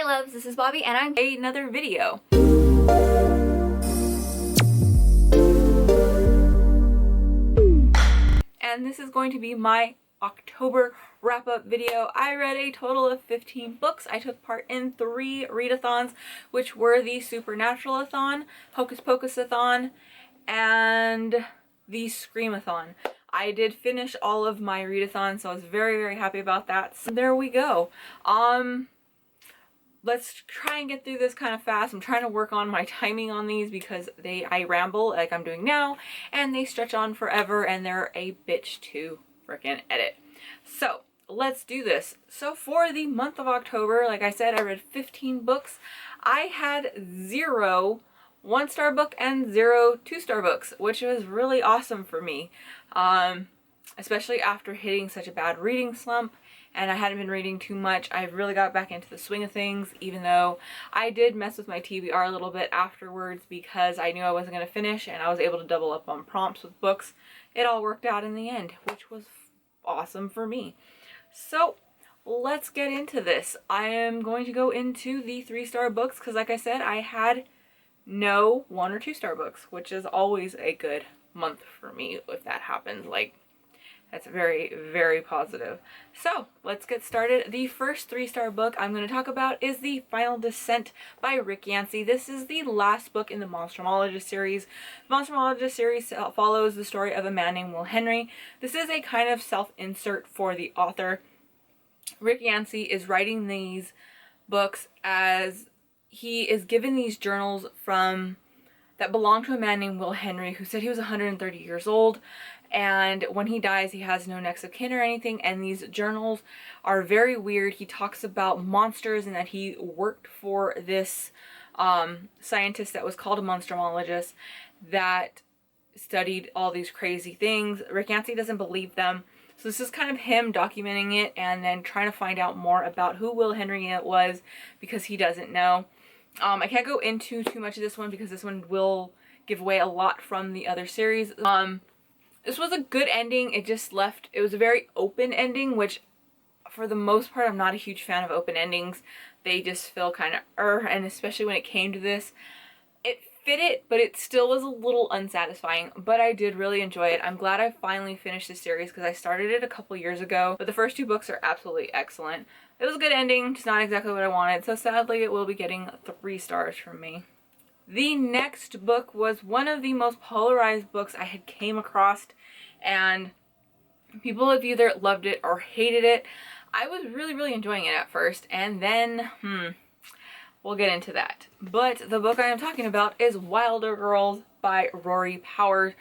Hi loves, this is Bobby and I'm doing another video. And this is going to be my October wrap-up video. I read a total of 15 books. I took part in 3 readathons, which were the Supernatural-a-thon, Hocus Pocus-a-thon, and the Scream-a-thon. I did finish all of my readathons, so I was very, very happy about that. So there we go. Let's try and get through this kind of fast. I'm trying to work on my timing on these because I ramble like I'm doing now, and they stretch on forever, and they're a bitch to freaking edit. So let's do this. So for the month of October, like I said, I read 15 books. I had 0 1-star book and 0 2-star books, which was really awesome for me, especially after hitting such a bad reading slump. And I hadn't been reading too much. I really got back into the swing of things, even though I did mess with my TBR a little bit afterwards because I knew I wasn't going to finish, and I was able to double up on prompts with books. It all worked out in the end, which was awesome for me. So let's get into this. I am going to go into the 3-star books because, like I said, I had no 1 or 2-star books, which is always a good month for me if that happens. Like, that's very, very positive. So let's get started. The first 3-star book I'm going to talk about is The Final Descent by Rick Yancey. This is the last book in the Monstrumologist series. The Monstrumologist series follows the story of a man named Will Henry. This is a kind of self-insert for the author. Rick Yancey is writing these books as he is given these journals that belong to a man named Will Henry, who said he was 130 years old. And when he dies, he has no next of kin or anything, and these journals are very weird. He talks about monsters and that he worked for this scientist that was called a monstrumologist that studied all these crazy things. Rick Yancey doesn't believe them. So this is kind of him documenting it and then trying to find out more about who Will Henry was because he doesn't know. I can't go into too much of this one because this one will give away a lot from the other series. This was a good ending. It was a very open ending, which for the most part, I'm not a huge fan of open endings. They just feel kind of and especially when it came to this, it fit it, but it still was a little unsatisfying, but I did really enjoy it. I'm glad I finally finished this series because I started it a couple years ago, but the first 2 books are absolutely excellent. It was a good ending, just not exactly what I wanted, so sadly it will be getting 3 stars from me. The next book was one of the most polarized books I had came across, and people have either loved it or hated it. I was really, really enjoying it at first, and then, we'll get into that. But the book I am talking about is Wilder Girls by Rory Powers.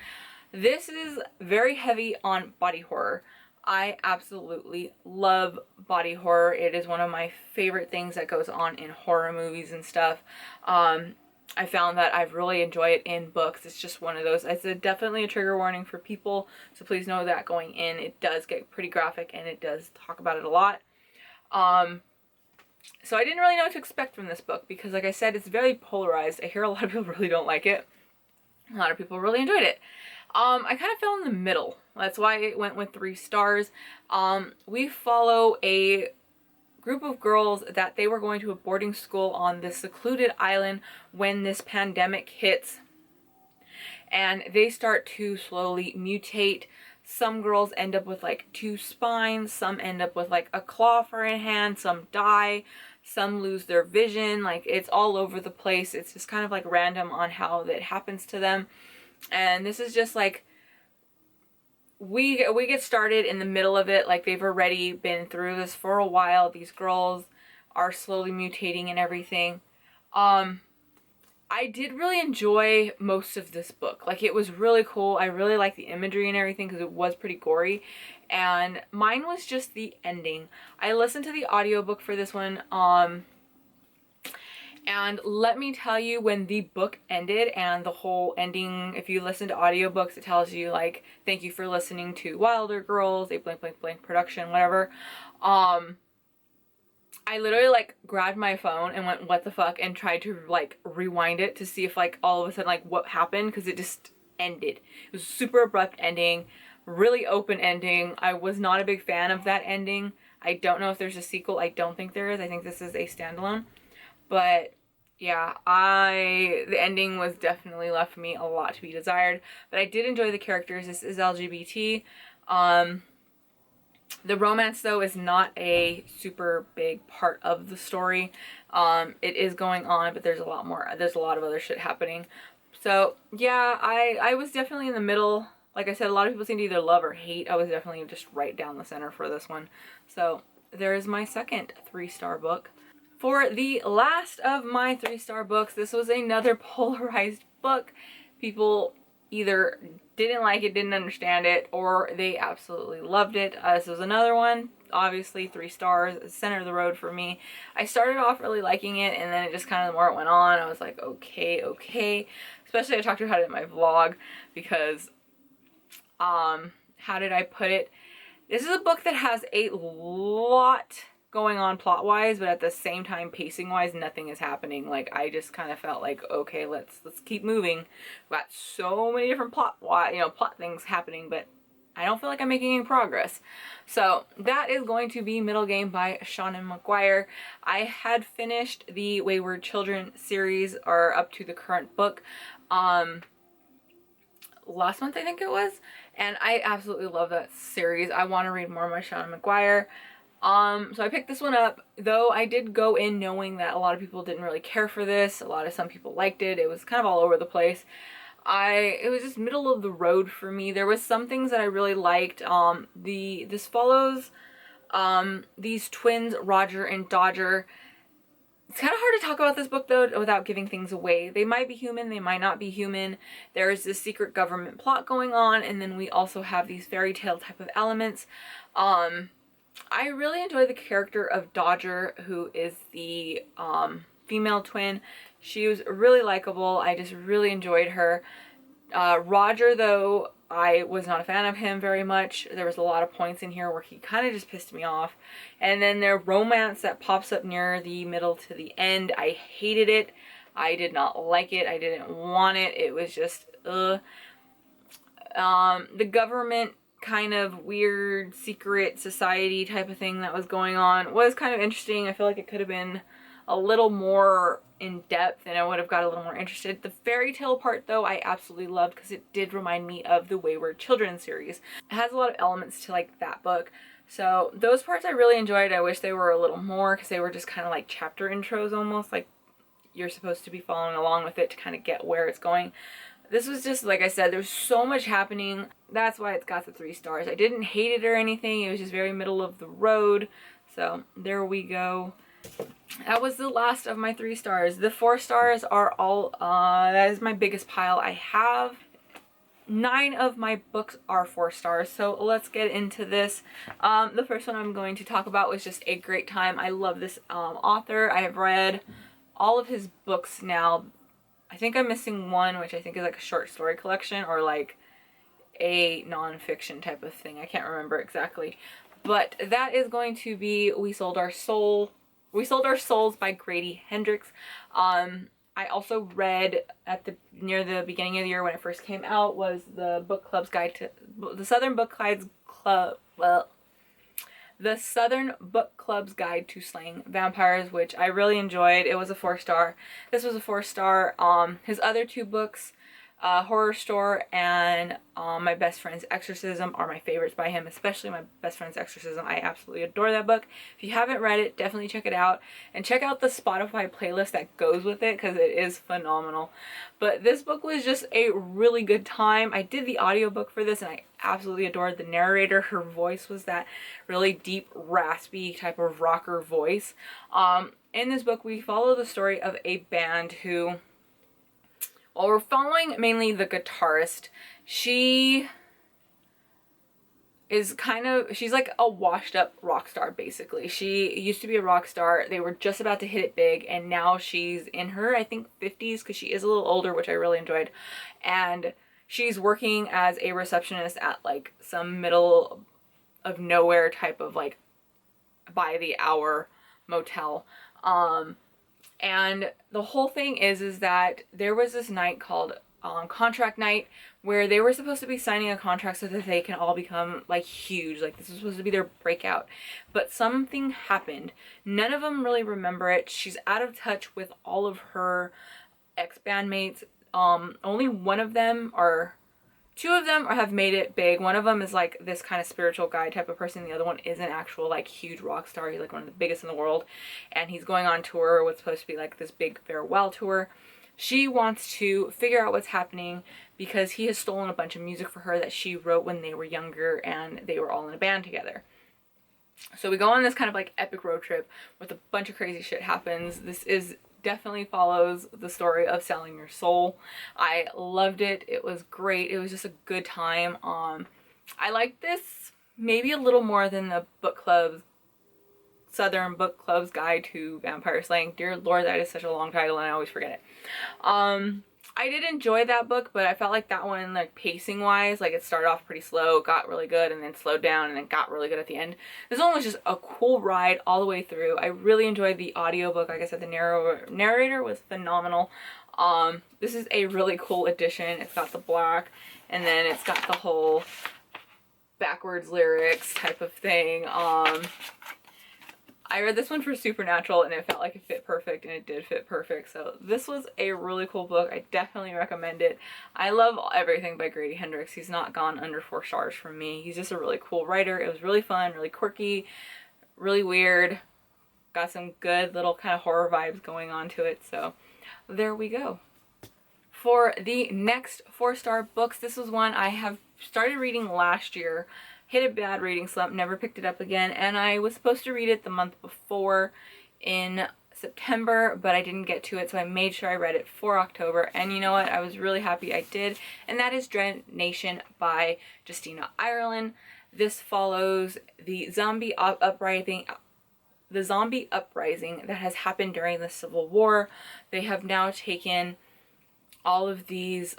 This is very heavy on body horror. I absolutely love body horror. It is one of my favorite things that goes on in horror movies and stuff. I found that I really enjoy it in books. It's just one of those. It's definitely a trigger warning for people, so please know that going in. It does get pretty graphic and it does talk about it a lot. So I didn't really know what to expect from this book because, like I said, it's very polarized. I hear a lot of people really don't like it. A lot of people really enjoyed it. I kind of fell in the middle. That's why it went with 3 stars. We follow a group of girls that they were going to a boarding school on this secluded island when this pandemic hits, and they start to slowly mutate. Some girls end up with like 2 spines, some end up with like a claw for a hand, some die, some lose their vision. Like, it's all over the place. It's just kind of like random on how that happens to them. And this is just like, we get started in the middle of it. Like, they've already been through this for a while. These girls are slowly mutating and everything. I did really enjoy most of this book. Like, it was really cool. I really liked the imagery and everything because it was pretty gory. And mine was just the ending. I listened to the audiobook for this one. And let me tell you, when the book ended and the whole ending, if you listen to audiobooks, it tells you like, thank you for listening to Wilder Girls, a blank blank blank production, whatever. I literally like grabbed my phone and went, what the fuck, and tried to like rewind it to see if like all of a sudden like what happened, because it just ended. It was a super abrupt ending, really open ending. I was not a big fan of that ending. I don't know if there's a sequel. I don't think there is. I think this is a standalone. But yeah, the ending was definitely left me a lot to be desired, but I did enjoy the characters. This is LGBT. The romance, though, is not a super big part of the story. It is going on, but there's a lot more. There's a lot of other shit happening. So yeah, I was definitely in the middle. Like I said, a lot of people seem to either love or hate. I was definitely just right down the center for this one. So there is my second 3-star book. For the last of my 3-star books, this was another polarized book. People either didn't like it, didn't understand it, or they absolutely loved it. This was another one, obviously 3 stars, center of the road for me. I started off really liking it, and then it just kind of, the more it went on, I was like, okay. Especially I talked about it in my vlog, because, how did I put it? This is a book that has a lot going on plot-wise, but at the same time, pacing-wise, nothing is happening. Like, I just kind of felt like, okay, let's keep moving. We've got so many different plot things happening, but I don't feel like I'm making any progress. So that is going to be Middle Game by Seanan McGuire. I had finished the Wayward Children series, or up to the current book, last month I think it was, and I absolutely love that series. I want to read more by Seanan McGuire. So I picked this one up, though I did go in knowing that a lot of people didn't really care for this. Some people liked it. It was kind of all over the place. It was just middle of the road for me. There was some things that I really liked. This follows, these twins, Roger and Dodger. It's kind of hard to talk about this book, though, without giving things away. They might be human, they might not be human. There's this secret government plot going on, and then we also have these fairy tale type of elements. I really enjoy the character of Dodger, who is the female twin. She was really likable. I just really enjoyed her. Roger, though, I was not a fan of him very much. There was a lot of points in here where he kind of just pissed me off. And then their romance that pops up near the middle to the end, I hated it. I did not like it. I didn't want it. It was just, ugh. The government kind of weird secret society type of thing that was going on was kind of interesting. I feel like it could have been a little more in depth and I would have got a little more interested. The fairy tale part, though, I absolutely loved because it did remind me of the Wayward Children series. It has a lot of elements to like that book. So those parts I really enjoyed. I wish they were a little more because they were just kind of like chapter intros almost, like you're supposed to be following along with it to kind of get where it's going. This was just, like I said, there's so much happening. That's why it's got the 3 stars. I didn't hate it or anything. It was just very middle of the road. So there we go. That was the last of my 3 stars. The 4 stars are all, that is my biggest pile I have. 9 of my books are 4 stars, so let's get into this. The first one I'm going to talk about was just a great time. I love this author. I have read all of his books now. I think I'm missing one, which I think is like a short story collection or like a non-fiction type of thing. I can't remember exactly. But that is going to be We Sold Our Souls by Grady Hendrix. I also read near the beginning of the year when it first came out was the Southern Book Club's Guide to Slaying Vampires, which I really enjoyed. It was a 4 star. This was a 4 star. His other 2 books, Horror Store and My Best Friend's Exorcism, are my favorites by him, especially My Best Friend's Exorcism. I absolutely adore that book. If you haven't read it, definitely check it out. And check out the Spotify playlist that goes with it because it is phenomenal. But this book was just a really good time. I did the audiobook for this and I absolutely adored the narrator. Her voice was that really deep, raspy type of rocker voice. In this book, we follow the story of a band who... Well, we're following mainly the guitarist. She's like a washed up rock star, basically. She used to be a rock star. They were just about to hit it big, and now she's in her, I think, 50s, because she is a little older, which I really enjoyed. And she's working as a receptionist at like some middle of nowhere type of like by the hour motel. And the whole thing is that there was this night called contract night where they were supposed to be signing a contract so that they can all become like huge. Like this was supposed to be their breakout, but something happened. None of them really remember it. She's out of touch with all of her ex-bandmates. Only one of them, or two of them, have made it big. One of them is like this kind of spiritual guy type of person. The other one is an actual like huge rock star. He's like one of the biggest in the world, and he's going on tour, what's supposed to be like this big farewell tour. She wants to figure out what's happening because he has stolen a bunch of music for her that she wrote when they were younger and they were all in a band together. So we go on this kind of like epic road trip with a bunch of crazy shit happens. This is definitely follows the story of selling your soul. I loved it. It was great. It was just a good time. I liked this maybe a little more than the book club's Southern Book Club's Guide to Vampire Slaying. Dear Lord, that is such a long title and I always forget it. I did enjoy that book, but I felt like that one, like pacing wise, like it started off pretty slow, got really good, and then slowed down, and then got really good at the end. This one was just a cool ride all the way through. I really enjoyed the audiobook. Like I said, the narrator was phenomenal. This is a really cool edition. It's got the black, and then it's got the whole backwards lyrics type of thing. I read this one for Supernatural and it felt like it fit perfect, and it did fit perfect. So this was a really cool book. I definitely recommend it. I love everything by Grady Hendrix. He's not gone under 4 stars from me. He's just a really cool writer. It was really fun, really quirky, really weird. Got some good little kind of horror vibes going on to it. So there we go. For the next 4-star books, this was one I have started reading last year. Hit a bad reading slump, never picked it up again, and I was supposed to read it the month before in September, but I didn't get to it, so I made sure I read it for October, and you know what, I was really happy I did, and that is Dreadnation by Justina Ireland. This follows the zombie uprising that has happened during the Civil War. They have now taken all of these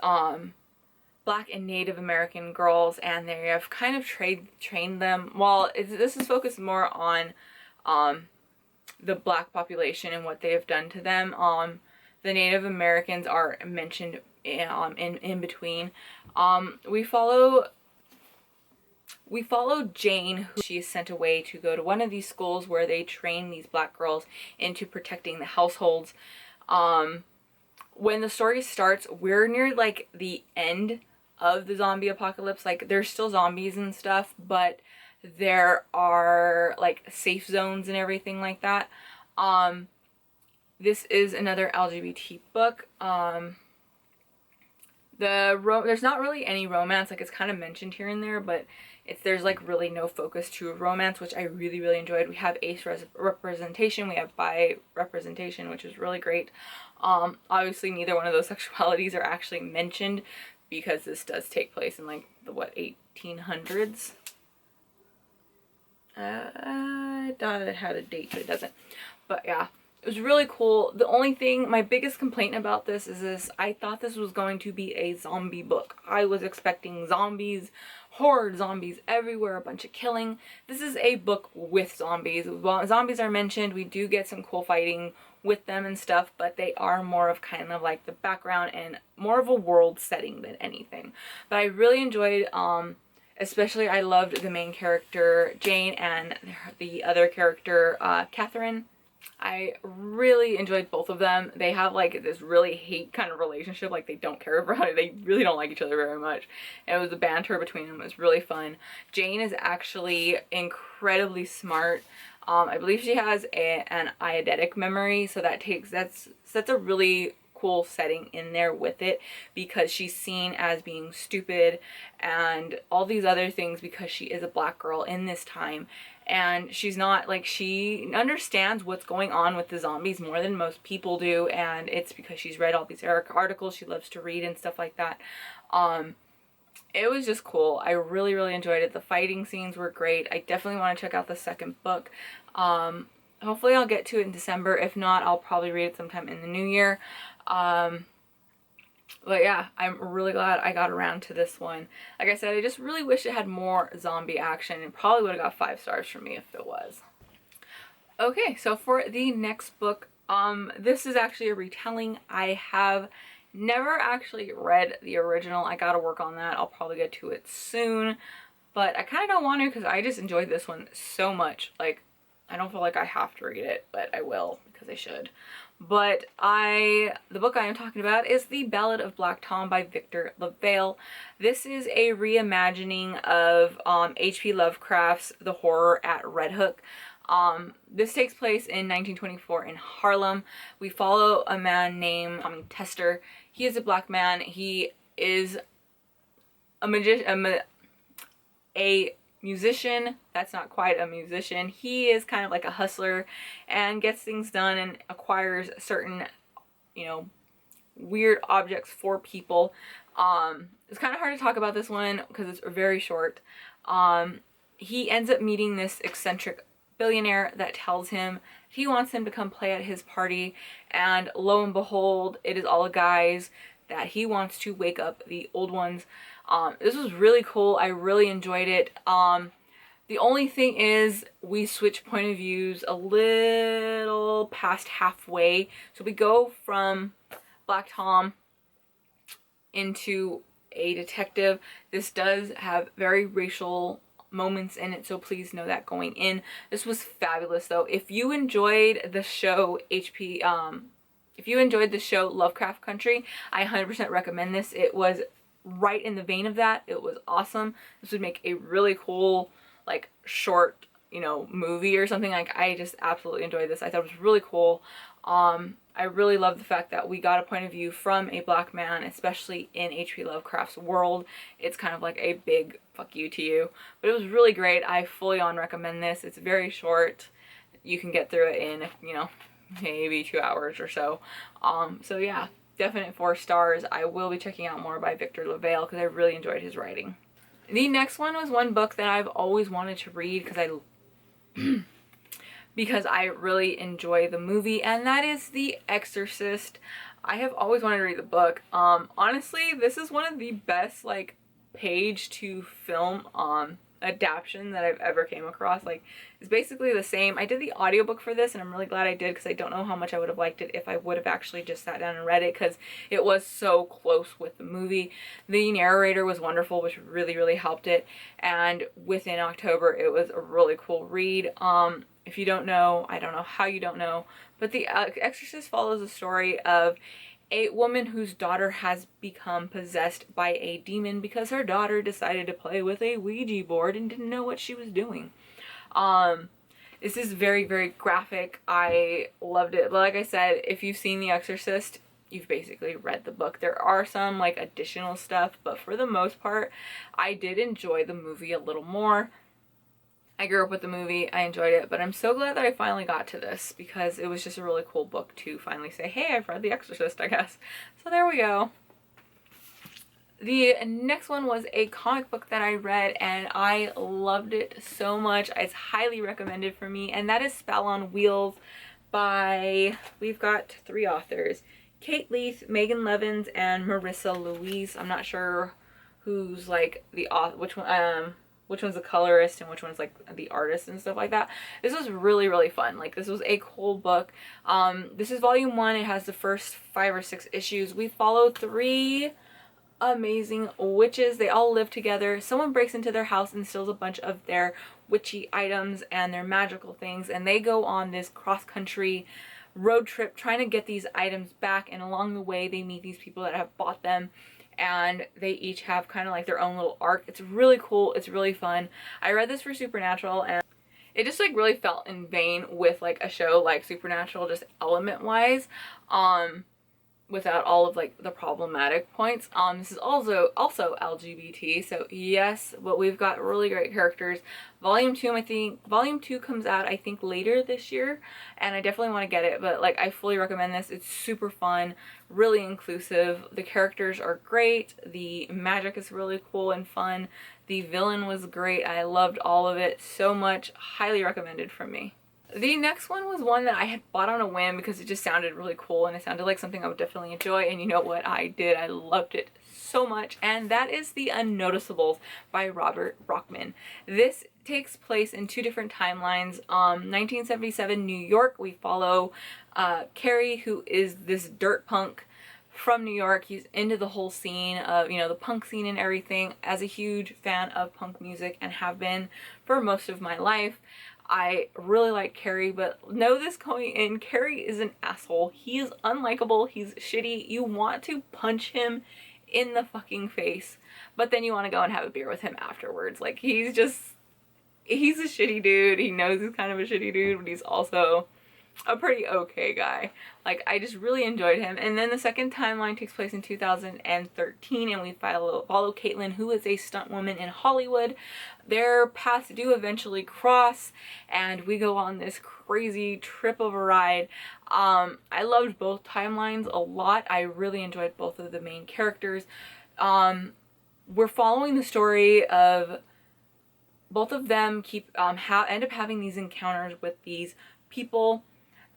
Black and Native American girls, and they have kind of trained them. Well, this is focused more on the Black population and what they have done to them. The Native Americans are mentioned in between. We follow Jane, who she is sent away to go to one of these schools where they train these Black girls into protecting the households. When the story starts, we're near like the end of the zombie apocalypse. Like there's still zombies and stuff, but there are like safe zones and everything like that. This is another LGBT book. There's not really any romance. Like it's kind of mentioned here and there, but there's like really no focus to romance, which I really, really enjoyed. We have ace representation, we have bi representation, which is really great. Obviously neither one of those sexualities are actually mentioned because this does take place in like the 1800s. I thought it had a date, but it doesn't. But yeah, it was really cool. The only thing, my biggest complaint about this is I thought this was going to be a zombie book. I was expecting zombies, horror zombies everywhere, a bunch of killing. This is a book with zombies. While zombies are mentioned, we do get some cool fighting with them and stuff, but they are more of kind of like the background and more of a world setting than anything. But I really enjoyed, especially I loved the main character Jane and the other character Catherine. I really enjoyed both of them. They have like this really hate kind of relationship, like they don't care about it. They really don't like each other very much. And it was the banter between them. It was really fun. Jane is actually incredibly smart. I believe she has an eidetic memory, so that's a really cool setting in there with it, because she's seen as being stupid and all these other things because she is a Black girl in this time. And she's not, like, she understands what's going on with the zombies more than most people do, and it's because she's read all these articles. She loves to read and stuff like that. It was just cool. I really, really enjoyed it. The fighting scenes were great. I definitely want to check out the second book. Hopefully I'll get to it in December. If not, I'll probably read it sometime in the new year. But yeah, I'm really glad I got around to this one. Like I said, I just really wish it had more zombie action. It probably would have got 5 stars from me if it was. Okay, so for the next book, this is actually a retelling. I have Never actually read the original. I gotta work on that. I'll probably get to it soon, but I kind of don't want to because I just enjoyed this one so much. Like, I don't feel like I have to read it, but I will because I should. But the book I am talking about is The Ballad of Black Tom by Victor LaValle. This is a reimagining of H.P. Lovecraft's The Horror at Red Hook. This takes place in 1924 in Harlem. We follow a man named Tester. He is a black man. He is a musician that's not quite a musician. He is kind of like a hustler and gets things done and acquires certain, you know, weird objects for people. It's kind of hard to talk about this one because it's very short. He ends up meeting this eccentric billionaire that tells him he wants him to come play at his party, and lo and behold, it is all guys that he wants to wake up the old ones. This was really cool. I really enjoyed it. The only thing is we switch point of views a little past halfway. So we go from Black Tom into a detective. This does have very racial moments in it, so please know that going in. This was fabulous though. If you enjoyed the show if you enjoyed the show Lovecraft Country, I 100% recommend this. It was right in the vein of that. It was awesome. This would make a really cool, like, short, you know, movie or something. Like, I just absolutely enjoyed this. I thought it was really cool. I really love the fact that we got a point of view from a black man, especially in H.P. Lovecraft's world. It's kind of like a big fuck you to you. But it was really great. I fully on recommend this. It's very short. You can get through it in, you know, maybe 2 hours or so. So yeah, definite 4 stars. I will be checking out more by Victor LaValle because I really enjoyed his writing. The next one was one book that I've always wanted to read because I really enjoy the movie, and that is The Exorcist. I have always wanted to read the book. Honestly, this is one of the best, like, page to film adaptation that I've ever came across. Like, it's basically the same. I did the audiobook for this, and I'm really glad I did because I don't know how much I would have liked it if I would have actually just sat down and read it, because it was so close with the movie. The narrator was wonderful, which really, really helped it, and within October it was a really cool read. If you don't know, I don't know how you don't know, but The Exorcist follows a story of a woman whose daughter has become possessed by a demon because her daughter decided to play with a Ouija board and didn't know what she was doing. This is very, very graphic. I loved it. But like I said, if you've seen The Exorcist, you've basically read the book. There are some, like, additional stuff, but for the most part, I did enjoy the movie a little more. I grew up with the movie, I enjoyed it, but I'm so glad that I finally got to this because it was just a really cool book to finally say, hey, I've read The Exorcist, I guess. So there we go. The next one was a comic book that I read and I loved it so much. It's highly recommended for me, and that is Spell on Wheels by, we've got 3 authors, Kate Leith, Megan Levins, and Marissa Louise. I'm not sure who's, like, the author, which one's the colorist and which one's, like, the artist and stuff like that. This was really, really fun. Like, this was a cool book. This is volume 1. It has the first 5 or 6 issues. We follow 3 amazing witches. They all live together. Someone breaks into their house and steals a bunch of their witchy items and their magical things, and they go on this cross-country road trip trying to get these items back, and along the way they meet these people that have bought them, and they each have kind of like their own little arc. It's really cool. It's really fun. I read this for Supernatural, and it just, like, really felt in vein with, like, a show like Supernatural, just element wise, without all of, like, the problematic points. This is also LGBT, so yes, but we've got really great characters. Volume 2 comes out, I think, later this year, and I definitely want to get it, but, like, I fully recommend this. It's super fun, really inclusive. The characters are great. The magic is really cool and fun. The villain was great. I loved all of it so much. Highly recommended from me. The next one was one that I had bought on a whim because it just sounded really cool and it sounded like something I would definitely enjoy, and you know what? I did. I loved it so much, and that is The Unnoticeables by Robert Brockman. This takes place in 2 different timelines. 1977 New York, we follow Carrie, who is this dirt punk from New York. He's into the whole scene of, you know, the punk scene and everything. As a huge fan of punk music and have been for most of my life, I really like Carrie, but know this going in, Carrie is an asshole. He is unlikable, he's shitty. You want to punch him in the fucking face, but then you want to go and have a beer with him afterwards. Like, he's a shitty dude. He knows he's kind of a shitty dude, but he's also a pretty okay guy. Like, I just really enjoyed him. And then the second timeline takes place in 2013, and we follow Caitlin, who is a stunt woman in Hollywood. Their paths do eventually cross, and we go on this crazy trip of a ride. I loved both timelines a lot. I really enjoyed both of the main characters. We're following the story of both of them end up having these encounters with these people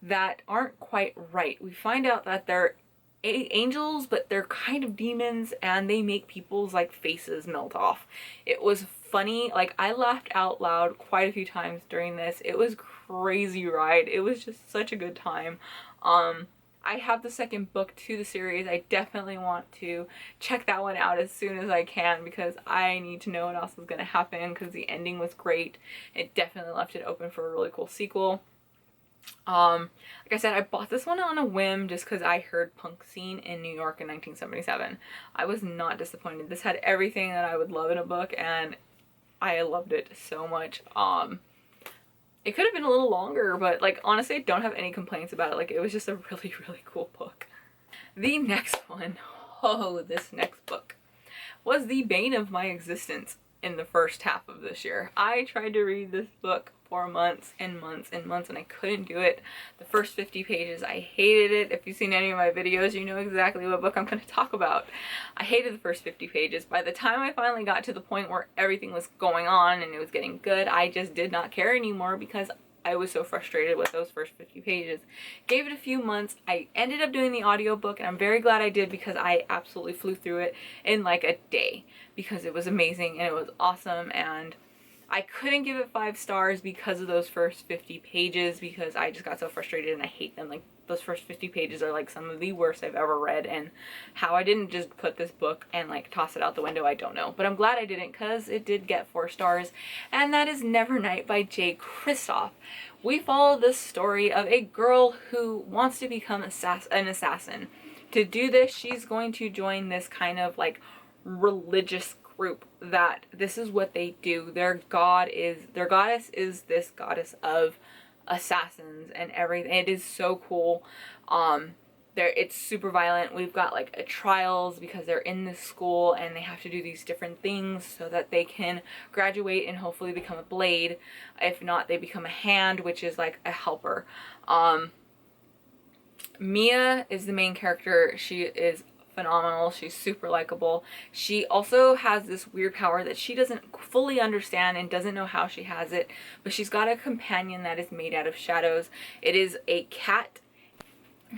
that aren't quite right. We find out that they're angels, but they're kind of demons, and they make people's like faces melt off. It was funny. Like, I laughed out loud quite a few times during this. It was crazy ride. It was just such a good time. I have the second book to the series. I definitely want to check that one out as soon as I can, because I need to know what else is going to happen, because the ending was great. It definitely left it open for a really cool sequel. Like I said, I bought this one on a whim just because I heard punk scene in New York in 1977. I was not disappointed. This had everything that I would love in a book, and I loved it so much. It could have been a little longer, but like, honestly, I don't have any complaints about it. Like, it was just a really, really cool book. The next one, this next book was the bane of my existence in the first half of this year. I tried to read this book for months and months and months, and I couldn't do it. The first 50 pages, I hated it. If you've seen any of my videos, you know exactly what book I'm going to talk about. I hated the first 50 pages. By the time I finally got to the point where everything was going on and it was getting good, I just did not care anymore because I was so frustrated with those first 50 pages. Gave it a few months. I ended up doing the audiobook, and I'm very glad I did, because I absolutely flew through it in like a day, because it was amazing and it was awesome. And I couldn't give it 5 stars because of those first 50 pages, because I just got so frustrated and I hate them. Like, those first 50 pages are like some of the worst I've ever read, and how I didn't just put this book and like toss it out the window, I don't know. But I'm glad I didn't, because it did get 4 stars, and that is Nevernight by Jay Kristoff. We follow the story of a girl who wants to become an assassin. To do this, she's going to join this kind of like religious group that this is what they do. Their goddess is this goddess of assassins and everything. It is so cool. It's super violent. We've got like trials because they're in this school and they have to do these different things so that they can graduate and hopefully become a blade. If not, they become a hand, which is like a helper. Mia is the main character. She is phenomenal. She's super likable. She also has this weird power that she doesn't fully understand and doesn't know how she has it, but she's got a companion that is made out of shadows. It is a cat.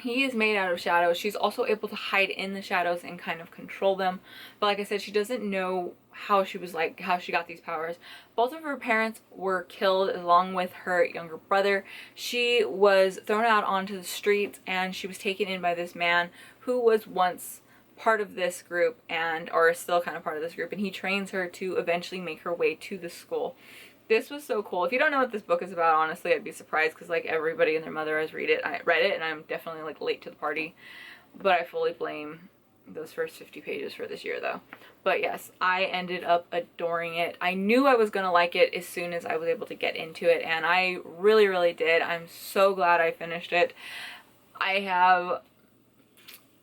He is made out of shadows. She's also able to hide in the shadows and kind of control them. But like I said, she doesn't know how she got these powers. Both of her parents were killed along with her younger brother. She was thrown out onto the streets, and she was taken in by this man who was once part of this group or is still kind of part of this group, and he trains her to eventually make her way to the school. This was so cool. If you don't know what this book is about, honestly, I'd be surprised, because like everybody and their mother has read it, and I'm definitely like late to the party, but I fully blame those first 50 pages for this year though. But yes, I ended up adoring it. I knew I was gonna like it as soon as I was able to get into it, and I really, really did. I'm so glad I finished it.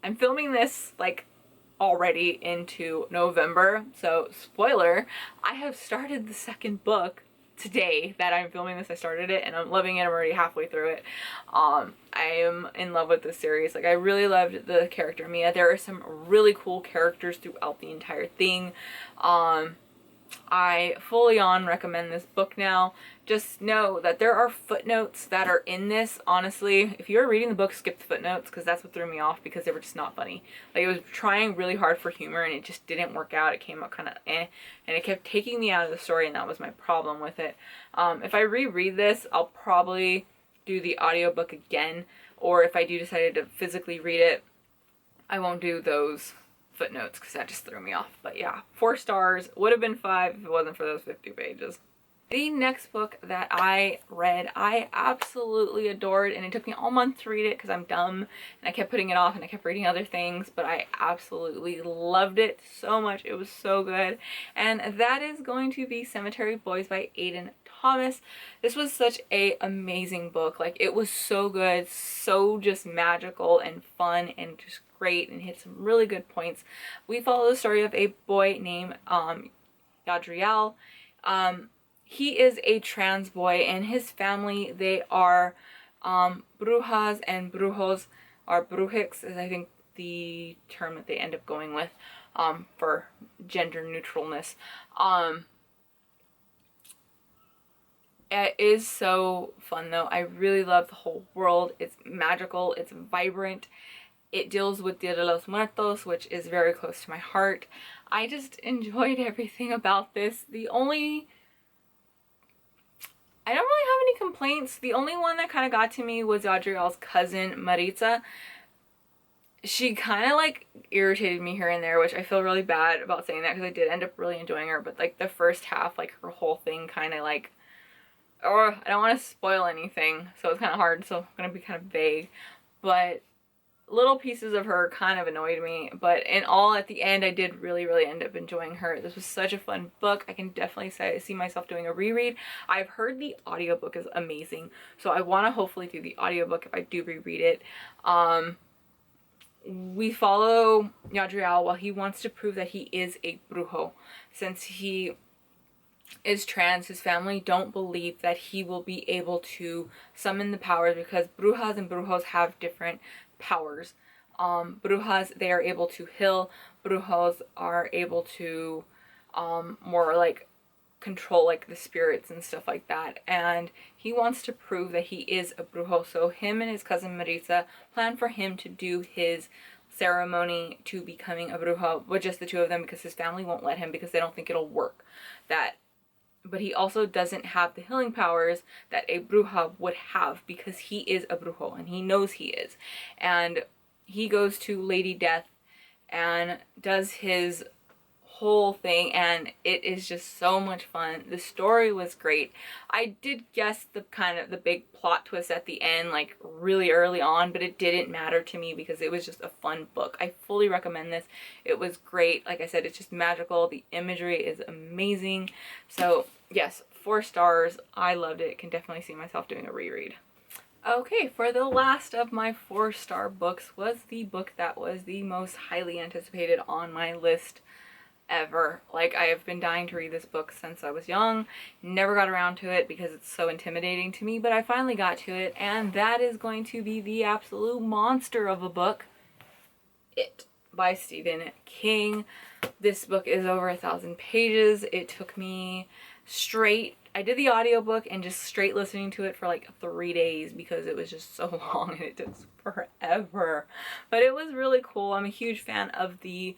I'm filming this like already into November, so spoiler, I have started the second book today that I'm filming this. I started it and I'm loving it. I'm already halfway through it. I am in love with this series. Like, I really loved the character Mia. There are some really cool characters throughout the entire thing. I fully on recommend this book now. Just know that there are footnotes that are in this. Honestly, if you're reading the book, skip the footnotes, because that's what threw me off, because they were just not funny. Like, it was trying really hard for humor and it just didn't work out. It came out kind of and it kept taking me out of the story, and that was my problem with it. If I reread this, I'll probably do the audiobook again, or if I do decide to physically read it, I won't do those footnotes because that just threw me off. But yeah, 4 stars. Would have been 5 if it wasn't for those 50 pages. The next book that I read, I absolutely adored, and it took me all month to read it because I'm dumb and I kept putting it off and I kept reading other things, but I absolutely loved it so much. It was so good. And that is going to be Cemetery Boys by Aiden Thomas. This was such a amazing book. Like, it was so good, so just magical and fun and just great, and hit some really good points. We follow the story of a boy named Yadriel. He is a trans boy, and his family, they are brujas and brujos, or brujiks is I think the term that they end up going with for gender neutralness. It is so fun though. I really love the whole world. It's magical, it's vibrant. It deals with Dia de los Muertos, which is very close to my heart. I just enjoyed everything about this. I don't really have any complaints. The only one that kind of got to me was Adriel's cousin, Maritza. She kind of like irritated me here and there, which I feel really bad about saying that because I did end up really enjoying her. But like the first half, like her whole thing kind of like, or I don't want to spoil anything, so it's kind of hard. So I'm going to be kind of vague. But little pieces of her kind of annoyed me, but in all, at the end, I did really end up enjoying her. This was such a fun book. I can definitely see myself doing a reread. I've heard the audiobook is amazing, so I want to hopefully do the audiobook if I do reread it. We follow Yadriel while he wants to prove that he is a brujo. Since he is trans, his family don't believe that he will be able to summon the powers because brujas and brujos have different powers. Brujas, they are able to heal. Brujos are able to more like control like the spirits and stuff like that. And he wants to prove that he is a brujo. So him and his cousin Maritza plan for him to do his ceremony to becoming a brujo with just the two of them because his family won't let him because they don't think it'll work. But he also doesn't have the healing powers that a bruja would have because he is a brujo and he knows he is. And he goes to Lady Death and does his whole thing, and it is just so much fun. The story was great. I did guess the big plot twist at the end like really early on, but it didn't matter to me because it was just a fun book. I fully recommend this. It was great. Like I said, it's just magical. The imagery is amazing. So yes, 4 stars. I loved it. Can definitely see myself doing a reread. Okay, for the last of my 4-star books was the book that was the most highly anticipated on my list ever. Like, I have been dying to read this book since I was young. Never got around to it because it's so intimidating to me, but I finally got to it, and that is going to be the absolute monster of a book, It by Stephen King. This book is over 1,000 pages. It took me I did the audiobook and just straight listening to it for like 3 days because it was just so long and it took forever. But it was really cool. I'm a huge fan of the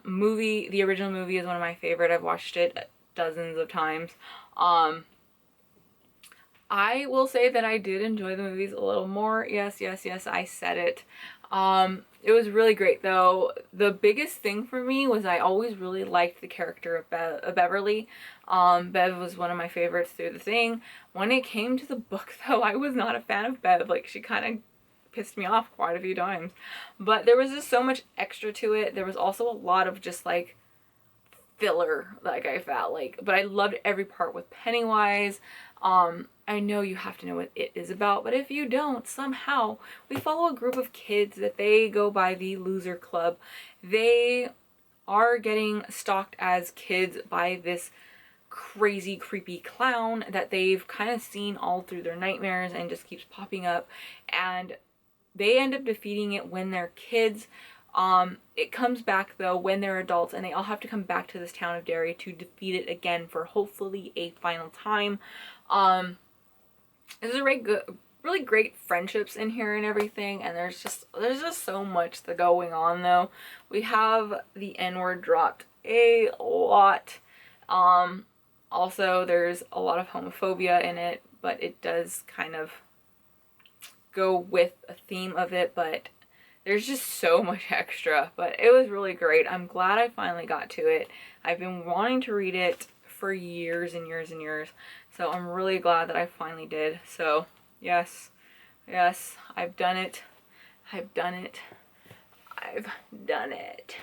movie. The original movie is one of my favorite. I've watched it dozens of times. I will say that I did enjoy the movies a little more. Yes, I said it. It was really great though. The biggest thing for me was I always really liked the character of Beverly. Bev was one of my favorites through the thing. When it came to the book though, I was not a fan of Bev. Like, she kind of pissed me off quite a few times. But there was just so much extra to it. There was also a lot of just like filler, like I felt like, but I loved every part with Pennywise. I know you have to know what it is about, but if you don't, somehow we follow a group of kids that they go by the Loser Club. They are getting stalked as kids by this crazy creepy clown that they've kind of seen all through their nightmares and just keeps popping up, and they end up defeating it when they're kids. It comes back though when they're adults, and they all have to come back to this town of Derry to defeat it again for hopefully a final time. There's a really great friendships in here and everything, and there's just so much going on though. We have the N-word dropped a lot. Also there's a lot of homophobia in it, but it does kind of go with a theme of it, but there's just so much extra, but it was really great. I'm glad I finally got to it. I've been wanting to read it for years and years and years, so I'm really glad that I finally did. So yes, yes, I've done it. I've done it. I've done it.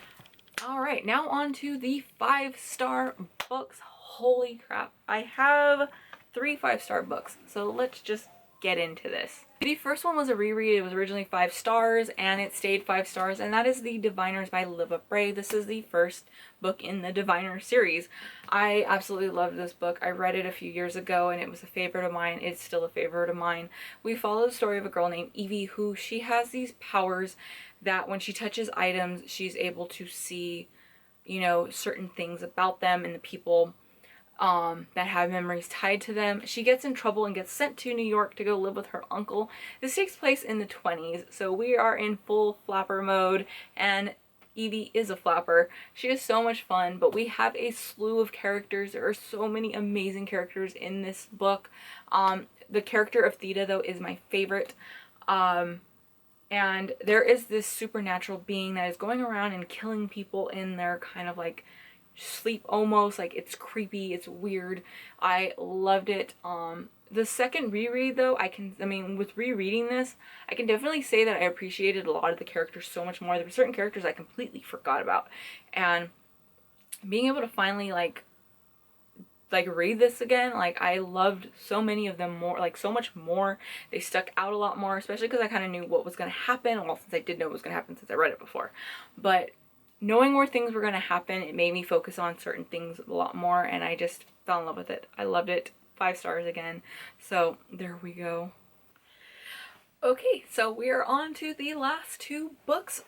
All right, now on to the 5-star books. Holy crap, I have 3 5-star books, so let's just get into this. The first one was a reread. It was originally 5 stars and it stayed 5 stars, and that is The Diviners by Live Up Brave. This is the first book in the Diviner series. I absolutely loved this book. I read it a few years ago and it was a favorite of mine. It's still a favorite of mine. We follow the story of a girl named Evie who she has these powers that when she touches items, she's able to see, you know, certain things about them and the people that have memories tied to them. She gets in trouble and gets sent to New York to go live with her uncle. This takes place in the 20s, so we are in full flapper mode, and Evie is a flapper. She is so much fun, but we have a slew of characters. There are so many amazing characters in this book. The character of Theta, though, is my favorite. And there is this supernatural being that is going around and killing people in their kind of like sleep almost. Like, it's creepy, it's weird. I loved it. The second reread though, with rereading this, I can definitely say that I appreciated a lot of the characters so much more. There were certain characters I completely forgot about, and being able to finally like read this again, like I loved so many of them more, like so much more. They stuck out a lot more, especially because I kind of knew what was going to happen. Well, since I did know what was going to happen since I read it before, but knowing where things were going to happen, it made me focus on certain things a lot more, and I just fell in love with it. I loved it. 5 stars again. So there we go. Okay, so we are on to the last 2 books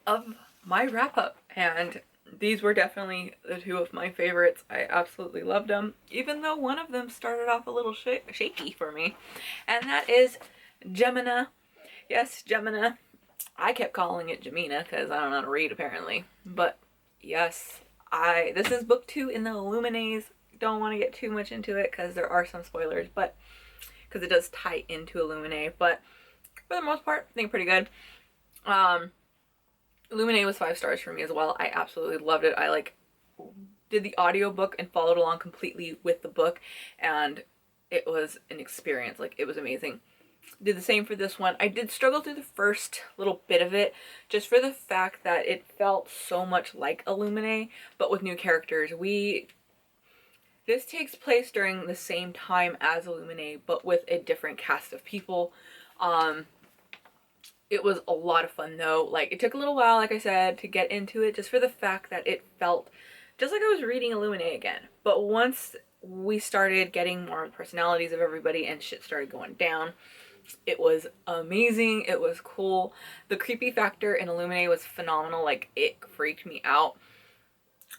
of my wrap-up, and these were definitely the 2 of my favorites. I absolutely loved them, even though one of them started off a little shaky for me, and that is Gemina. Yes, Gemina. I kept calling it Jamina because I don't know how to read apparently, but yes, this is book 2 in the Illuminae. Don't want to get too much into it because there are some spoilers, but because it does tie into Illuminae, but for the most part, I think pretty good. Illuminae was 5 stars for me as well. I absolutely loved it. I did the audiobook and followed along completely with the book, and it was an experience. Like, it was amazing. Did the same for this one. I did struggle through the first little bit of it, just for the fact that it felt so much like Illuminae, but with new characters. This takes place during the same time as Illuminae, but with a different cast of people. It was a lot of fun though. Like, it took a little while, like I said, to get into it, just for the fact that it felt just like I was reading Illuminae again. But once we started getting more personalities of everybody and shit started going down, it was amazing. It was cool. The creepy factor in Illuminae was phenomenal. Like, it freaked me out.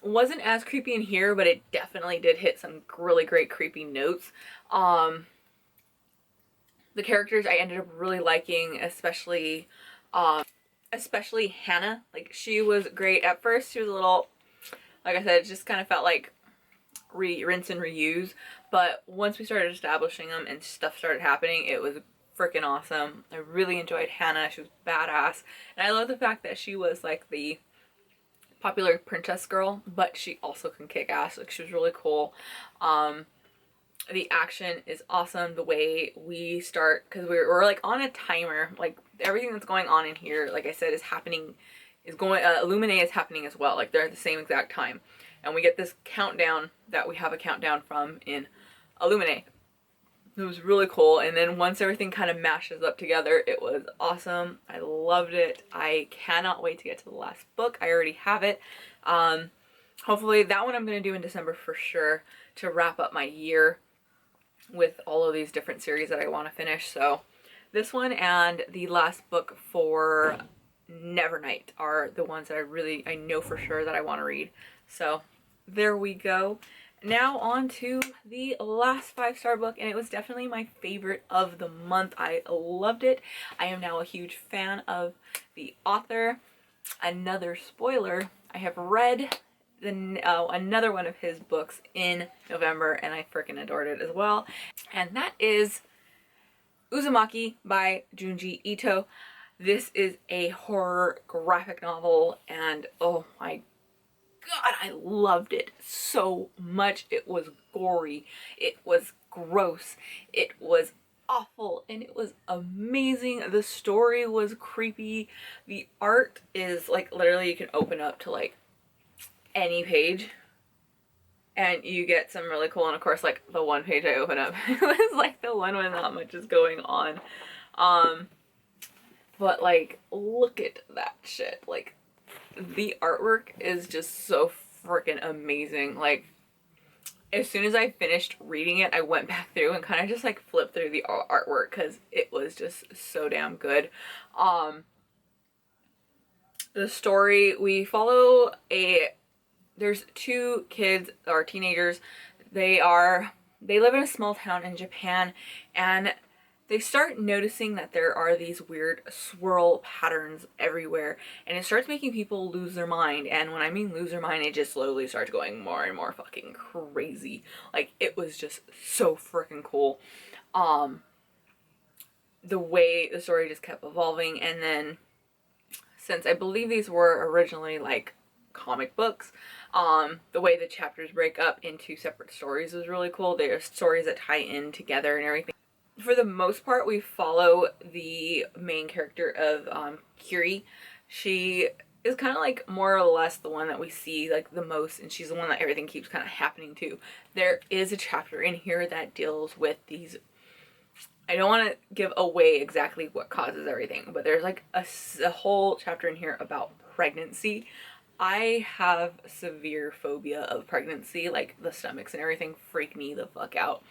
Wasn't as creepy in here, but it definitely did hit some really great creepy notes. The characters I ended up really liking, especially Hannah. Like, she was great. At first she was a little, like I said, it just kind of felt like rinse and reuse, but once we started establishing them and stuff started happening, it was freaking awesome. I really enjoyed Hannah. She was badass, and I love the fact that she was like the popular princess girl, but she also can kick ass. Like, she was really cool. The action is awesome. The way we start, because we're like on a timer. Like, everything that's going on in here, like I said, Illuminae is happening as well. Like, they're at the same exact time, and we get this countdown that we have a countdown from in Illuminae. It was really cool, and then once everything kind of mashes up together, it was awesome. I loved it. I cannot wait to get to the last book. I already have it. Hopefully that one I'm going to do in December for sure, to wrap up my year with all of these different series that I want to finish. So this one and the last book for Nevernight are the ones that I know for sure that I want to read. So there we go. Now on to the last 5-star book, and it was definitely my favorite of the month. I loved it. I am now a huge fan of the author. Another spoiler, I have read another one of his books in November, and I freaking adored it as well. And that is Uzumaki by Junji Ito. This is a horror graphic novel, and oh my God, I loved it so much. It was gory, it was gross, it was awful, and it was amazing. The story was creepy. The art is like literally you can open up to like any page and you get some really cool, and of course like the one page I open up it was like the one where not much is going on. But like look at that shit. Like the artwork is just so freaking amazing. Like as soon as I finished reading it, I went back through and kind of just like flipped through the artwork because it was just so damn good. The story, we follow there's two kids or teenagers. They live in a small town in Japan, and they start noticing that there are these weird swirl patterns everywhere, and it starts making people lose their mind. And when I mean lose their mind, it just slowly starts going more and more fucking crazy. Like it was just so freaking cool. The way the story just kept evolving, and then since I believe these were originally like comic books, the way the chapters break up into separate stories is really cool. There are stories that tie in together and everything. For the most part, we follow the main character of Kiri. She is kind of like more or less the one that we see like the most, and she's the one that everything keeps kind of happening to. There is a chapter in here that deals with these, I don't want to give away exactly what causes everything, but there's like a whole chapter in here about pregnancy. I have severe phobia of pregnancy, like the stomachs and everything freak me the fuck out.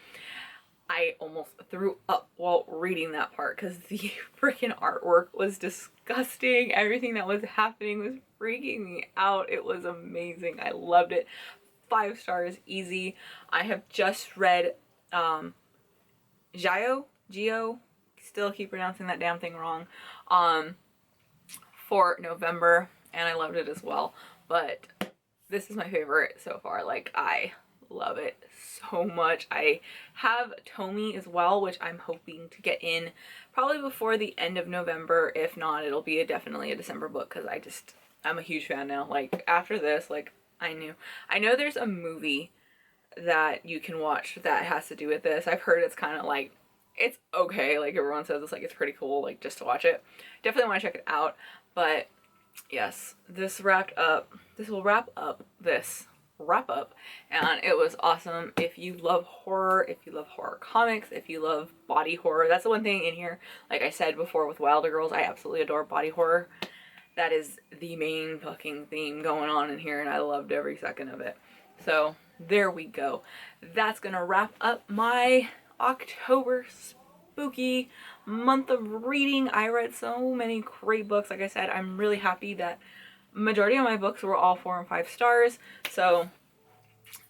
I almost threw up while reading that part because the freaking artwork was disgusting. Everything that was happening was freaking me out. It was amazing. I loved it. 5 stars, easy. I have just read Gio, still keep pronouncing that damn thing wrong, for November, and I loved it as well. But this is my favorite so far. Like I love it so much. I have Tomi as well, which I'm hoping to get in probably before the end of November. If not, it'll be definitely a December book because I'm a huge fan now. Like after this, like I know there's a movie that you can watch that has to do with this. I've heard it's kind of like, it's okay. Like everyone says it's like, it's pretty cool, like just to watch it. Definitely want to check it out. But yes, this will wrap up this wrap up, and it was awesome. If you love horror, if you love horror comics, if you love body horror, that's the one thing in here. Like I said before with Wilder Girls, I absolutely adore body horror. That is the main fucking theme going on in here, and I loved every second of it. So there we go. That's gonna wrap up my October spooky month of reading. I read so many great books. Like I said, I'm really happy that majority of my books were all 4 and 5 stars, so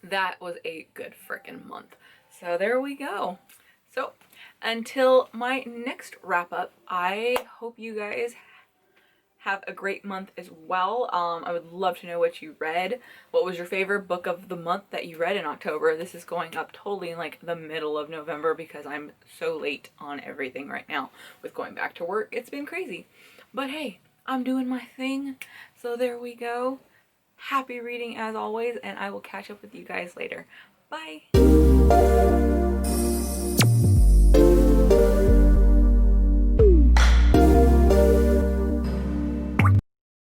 that was a good freaking month. So there we go. So until my next wrap up, I hope you guys have a great month as well. I would love to know what you read. What was your favorite book of the month that you read in October? This is going up totally in like the middle of November because I'm so late on everything right now with going back to work. It's been crazy, but hey, I'm doing my thing. So there we go. Happy reading as always, and I will catch up with you guys later. Bye.